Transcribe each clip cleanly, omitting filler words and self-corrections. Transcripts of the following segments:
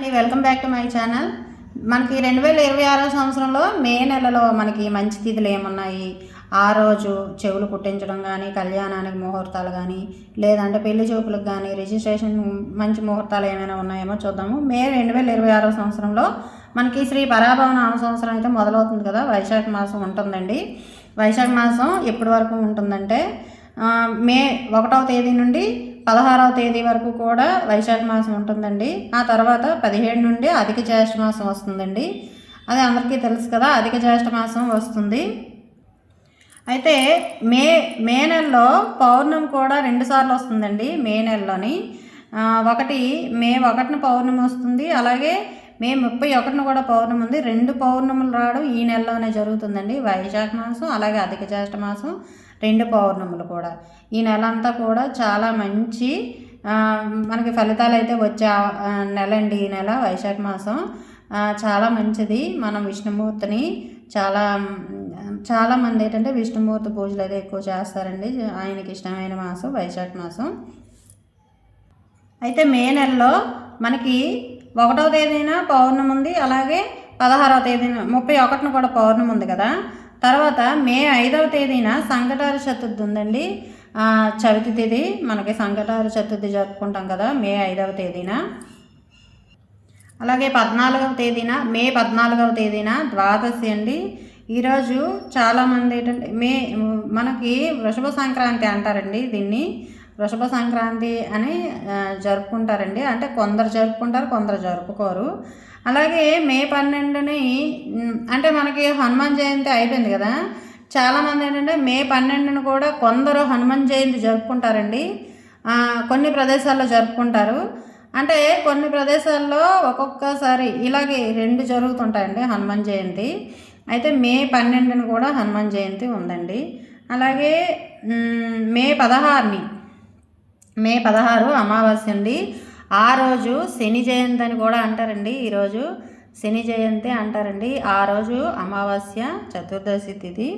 అండి, welcome back to my channel. మనకి 2026 సంవత్సరంలో మే నెలలో మనకి మంచి తిథులు ఏమున్నాయి, ఆ రోజు చెవులు కుట్టించడం కానీ, కళ్యాణానికి ముహూర్తాలు కానీ, లేదంటే పెళ్లి చూపులకు కానీ, రిజిస్ట్రేషన్ మంచి ముహూర్తాలు ఏమైనా ఉన్నాయేమో చూద్దాము. మే 2026 సంవత్సరంలో మనకి శ్రీ పరాభవ నామ సంవత్సరం అయితే మొదలవుతుంది కదా. వైశాఖ మాసం ఉంటుందండి. వైశాఖ మాసం ఎప్పటి వరకు ఉంటుందంటే మే 1వ తేదీ నుండి 16వ తేదీ వరకు కూడా వైశాఖ మాసం ఉంటుందండి. ఆ తర్వాత 17 నుండి అధిక జ్యేష్ఠ మాసం వస్తుందండి. అది అందరికీ తెలుసు కదా, అధిక జ్యేష్ఠ మాసం వస్తుంది. అయితే మే నెలలో పౌర్ణమి కూడా 2 సార్లు వస్తుందండి. మే నెలలోని మే 1న పౌర్ణమి వస్తుంది, అలాగే మే 31న కూడా పౌర్ణమి ఉంది. 2 పౌర్ణములు రావడం ఈ నెలలోనే జరుగుతుందండి. వైశాఖ మాసం అలాగే అధిక జ్యేష్ఠ మాసం 2 పౌర్ణములు కూడా. ఈ నెల అంతా కూడా చాలా మంచి మనకి ఫలితాలు అయితే వచ్చే నెల అండి ఈ నెల. వైశాఖ మాసం చాలా మంచిది. మనం విష్ణుమూర్తిని చాలామంది ఏంటంటే విష్ణుమూర్తి పూజలు అయితే ఎక్కువ చేస్తారండి. ఆయనకి ఇష్టమైన మాసం వైశాఖ మాసం. అయితే మే నెలలో మనకి 1వ తేదీన పౌర్ణమి ఉంది, అలాగే 16వ తేదీన 31న కూడా పౌర్ణమి ఉంది కదా. తర్వాత మే 5వ తేదీన సంకటార చతుర్థి ఉందండి. చవితి తిథి మనకి సంకటార చతుర్థి జరుపుకుంటాం కదా మే 5వ తేదీన. అలాగే మే 14వ తేదీన ద్వాదశి అండి. ఈరోజు చాలామంది ఏంటంటే మనకి వృషభ సంక్రాంతి అంటారండి. దీన్ని వృషభ సంక్రాంతి అని జరుపుకుంటారండి. అంటే కొందరు జరుపుకుంటారు, కొందరు జరుపుకోరు. అలాగే మే 12ని అంటే మనకి హనుమాన్ జయంతి అయిపోయింది కదా. చాలామంది ఏంటంటే మే 12ను కూడా కొందరు హనుమాన్ జయంతి జరుపుకుంటారండి. కొన్ని ప్రదేశాల్లో జరుపుకుంటారు. అంటే కొన్ని ప్రదేశాల్లో ఒక్కొక్కసారి ఇలాగే 2 జరుగుతుంటాయండి హనుమాన్ జయంతి. అయితే మే 12న కూడా హనుమాన్ జయంతి ఉందండి. అలాగే మే 16 అమావాస్య అండి. ఆ రోజు శని జయంతి అని కూడా అంటారండి. ఈరోజు శని జయంతి అంటారండి. ఆ రోజు అమావాస్య చతుర్దశి తిథి.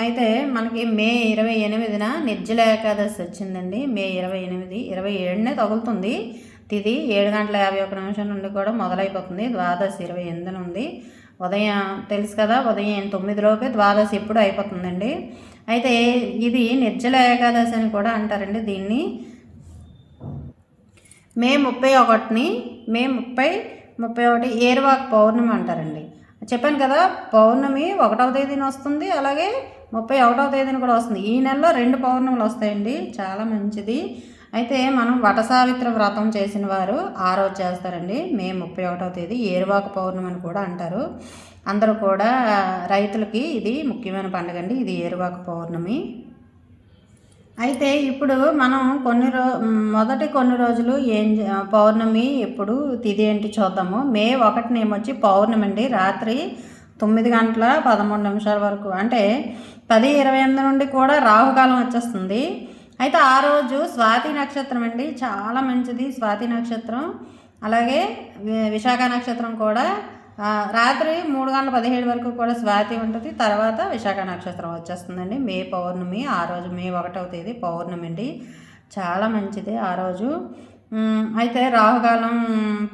అయితే మనకి మే 28న నిర్జల ఏకాదశి వచ్చిందండి. మే 27నే తగులుతుంది తిథి. 7:51 నుండి కూడా మొదలైపోతుంది. ద్వాదశి 28న ఉంది. ఉదయం తెలుసు కదా, ఉదయం 9 ద్వాదశి ఎప్పుడు అయిపోతుందండి. అయితే ఇది నిర్జల ఏకాదశి అని కూడా అంటారండి దీన్ని. మే 31 ఏరువాక పౌర్ణమి అంటారండి. చెప్పాను కదా, పౌర్ణమి 1వ తేదీన వస్తుంది, అలాగే 31వ తేదీన కూడా వస్తుంది. ఈ నెలలో 2 పౌర్ణములు వస్తాయండి. చాలా మంచిది. అయితే మనం వటసావిత్ర వ్రతం చేసిన వారు ఆ రోజు చేస్తారండి. మే 31వ తేదీ ఏరువాక పౌర్ణమి అని కూడా అంటారు. అందరూ కూడా రైతులకి ఇది ముఖ్యమైన పండుగ అండి, ఇది ఏరువాక పౌర్ణమి. అయితే ఇప్పుడు మనం కొన్ని రోజులు పౌర్ణమి ఎప్పుడు తిథి ఏంటి చూద్దాము. మే 1న ఏమొచ్చి పౌర్ణమి అండి. రాత్రి 9:13 వరకు అంటే 10:28 నుండి కూడా రాహుకాలం వచ్చేస్తుంది. అయితే ఆ రోజు స్వాతి నక్షత్రం అండి, చాలా మంచిది స్వాతి నక్షత్రం. అలాగే విశాఖ నక్షత్రం కూడా రాత్రి 3:17 వరకు కూడా స్వాతి ఉంటుంది. తర్వాత విశాఖ నక్షత్రం వచ్చేస్తుందండి. మే పౌర్ణమి ఆ రోజు మే 1వ తేదీ పౌర్ణమి అండి, చాలా మంచిది ఆ రోజు. అయితే రాహుకాలం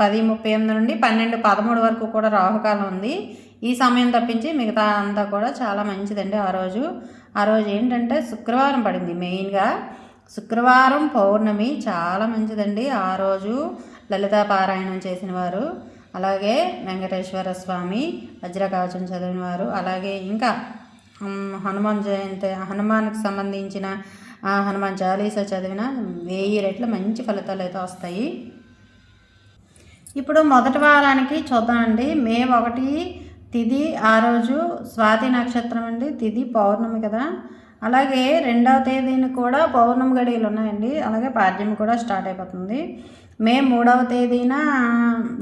10:38 నుండి 12:13 వరకు కూడా రాహుకాలం ఉంది. ఈ సమయం తప్పించి మిగతా అంతా కూడా చాలా మంచిదండి. ఆ రోజు ఏంటంటే శుక్రవారం పడింది. మెయిన్గా శుక్రవారం పౌర్ణమి చాలా మంచిదండి. ఆ రోజు లలితా పారాయణం చేసిన వారు, అలాగే వెంకటేశ్వర స్వామి వజ్రకవచం చదివిన వారు, అలాగే ఇంకా హనుమాన్ జయంతి హనుమాన్కి సంబంధించిన హనుమాన్ చాలీసా చదివిన 1000 రెట్లు మంచి ఫలితాలు అయితే వస్తాయి. ఇప్పుడు మొదటి వారానికి చూద్దామండి. మే 1 తిథి ఆ రోజు స్వాతి నక్షత్రం అండి. తిథి పౌర్ణమి కదా. అలాగే 2వ తేదీని కూడా పౌర్ణమి గడియలు ఉన్నాయండి. అలాగే పాడ్యమి కూడా స్టార్ట్ అయిపోతుంది. మే 3వ తేదీన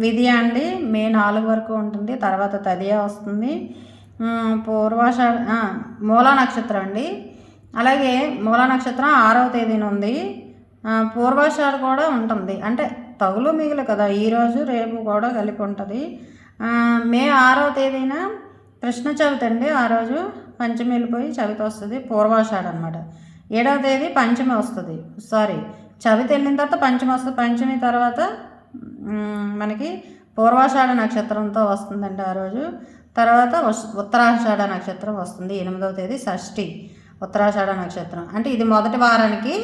విధియ అండి. మే 4 వరకు ఉంటుంది. తర్వాత తదియ వస్తుంది. మూలా నక్షత్రం అండి. అలాగే మూలా నక్షత్రం 6వ తేదీన ఉంది. పూర్వాషాఢ కూడా ఉంటుంది. అంటే తగులు మిగులు కదా, ఈరోజు రేపు కూడా కలిపి ఉంటుంది. మే 6వ తేదీన కృష్ణ చవితి అండి. ఆ రోజు పంచమి వెళ్ళిపోయి చవితి వస్తుంది, పూర్వాషాఢ అనమాట. 7వ తేదీ పంచమి వస్తుంది. చవితి వెళ్ళిన తర్వాత పంచమి వస్తుంది. పంచమి తర్వాత మనకి పూర్వాషాఢ నక్షత్రంతో వస్తుందండి ఆ రోజు. తర్వాత ఉత్తరాషాఢ నక్షత్రం వస్తుంది 8వ తేదీ షష్ఠి ఉత్తరాషాఢ నక్షత్రం. అంటే ఇది మొదటి వారానికి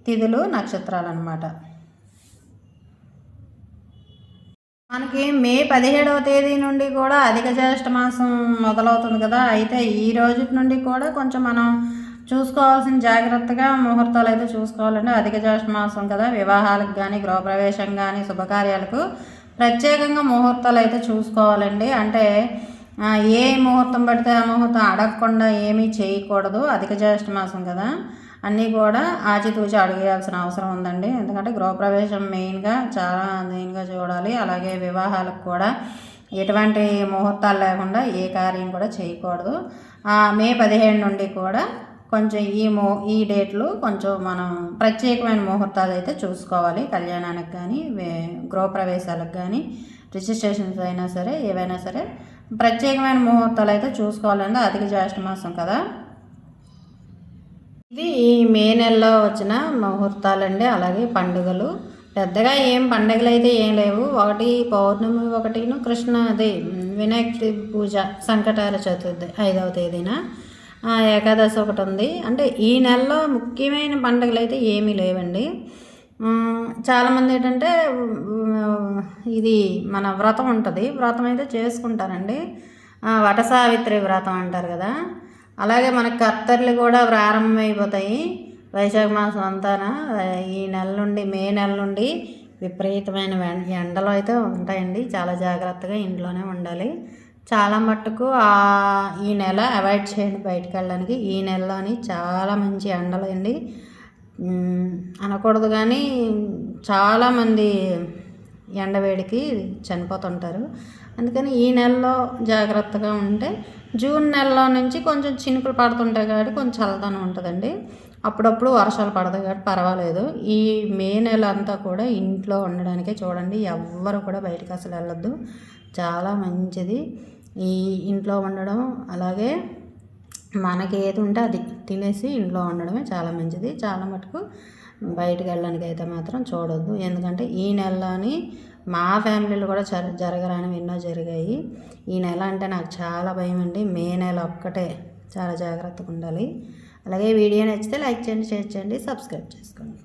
తిథులు నక్షత్రాలు అన్నమాట. మనకి మే 17వ తేదీ నుండి కూడా అధిక జ్యేష్ఠ మాసం మొదలవుతుంది కదా. అయితే ఈ రోజు నుండి కూడా కొంచెం మనం చూసుకోవాల్సిన జాగ్రత్తగా ముహూర్తాలు అయితే చూసుకోవాలండి. అధిక జ్యేష్ఠ మాసం కదా, వివాహాలకు కానీ గృహప్రవేశం కానీ శుభకార్యాలకు ప్రత్యేకంగా ముహూర్తాలు అయితే చూసుకోవాలండి. అంటే ఏ ముహూర్తం పడితే ఆ ముహూర్తం అడగకుండా ఏమీ చేయకూడదు. అధిక జ్యేష్ఠ మాసం కదా, అన్నీ కూడా ఆచితూచి అడిగేయాల్సిన అవసరం ఉందండి. ఎందుకంటే గృహప్రవేశం మెయిన్గా చూడాలి. అలాగే వివాహాలకు కూడా ఎటువంటి ముహూర్తాలు లేకుండా ఏ కార్యం కూడా చేయకూడదు. మే 17 నుండి కూడా కొంచెం ఈ డేట్లు కొంచెం మనం ప్రత్యేకమైన ముహూర్తాలు అయితే చూసుకోవాలి. కళ్యాణానికి కానీ గృహప్రవేశాలకు కానీ రిజిస్ట్రేషన్స్ అయినా సరే ఏవైనా సరే ప్రత్యేకమైన ముహూర్తాలు అయితే చూసుకోవాలండి. అధిక జ్యేష్ఠ మాసం కదా. ఇది ఈ మే నెలలో వచ్చిన ముహూర్తాలండి. అలాగే పండుగలు పెద్దగా ఏం పండుగలు అయితే ఏం లేవు. ఒకటి పౌర్ణమి, ఒకటిను అదే వినాయకుడి పూజ సంకటార చతుర్థి 5వ తేదీన, ఏకాదశి ఒకటి ఉంది. అంటే ఈ నెలలో ముఖ్యమైన పండుగలు అయితే ఏమీ లేవండి. చాలామంది ఏంటంటే ఇది మన వ్రతం ఉంటుంది, వ్రతం అయితే చేసుకుంటారండి. వట సావిత్రి వ్రతం అంటారు కదా. అలాగే మనకు కత్తెరలు కూడా ప్రారంభమైపోతాయి వైశాఖ మాసం అంతా. ఈ నెల నుండి మే నెల నుండి విపరీతమైన ఎండలు అయితే ఉంటాయండి. చాలా జాగ్రత్తగా ఇంట్లోనే ఉండాలి. చాలా మట్టుకు ఈ నెల అవాయిడ్ చేయండి బయటకు వెళ్ళడానికి. ఈ నెలలోని చాలా మంచి ఎండలు అండి అనకూడదు, కానీ చాలామంది ఎండవేడికి చనిపోతుంటారు. అందుకని ఈ నెలలో జాగ్రత్తగా ఉంటే జూన్ నెలలో నుంచి కొంచెం చినుకులు పడుతుంటాయి కాబట్టి కొంచెం చల్లదనం ఉంటుందండి. అప్పుడప్పుడు వర్షాలు పడతాయి కాబట్టి పర్వాలేదు. ఈ మే నెల అంతా కూడా ఇంట్లో ఉండడానికే చూడండి. ఎవ్వరు కూడా బయటకు అసలు వెళ్ళొద్దు. చాలా మంచిది ఈ ఇంట్లో ఉండడం. అలాగే మనకి ఏది ఉంటే అది తినేసి ఇంట్లో ఉండడమే చాలా మంచిది. చాలా మటుకు బయటకు వెళ్ళడానికి అయితే మాత్రం చూడొద్దు. ఎందుకంటే ఈ నెలలోని మా ఫ్యామిలీలో కూడా జరగరానివి ఎన్నో జరిగాయి. ఈ నెల అంటే నాకు చాలా భయం అండి. మే నెల ఒక్కటే చాలా జాగ్రత్తగా ఉండాలి. అలాగే వీడియో నచ్చితే లైక్ చేయండి, షేర్ చేయండి, సబ్స్క్రైబ్ చేసుకోండి.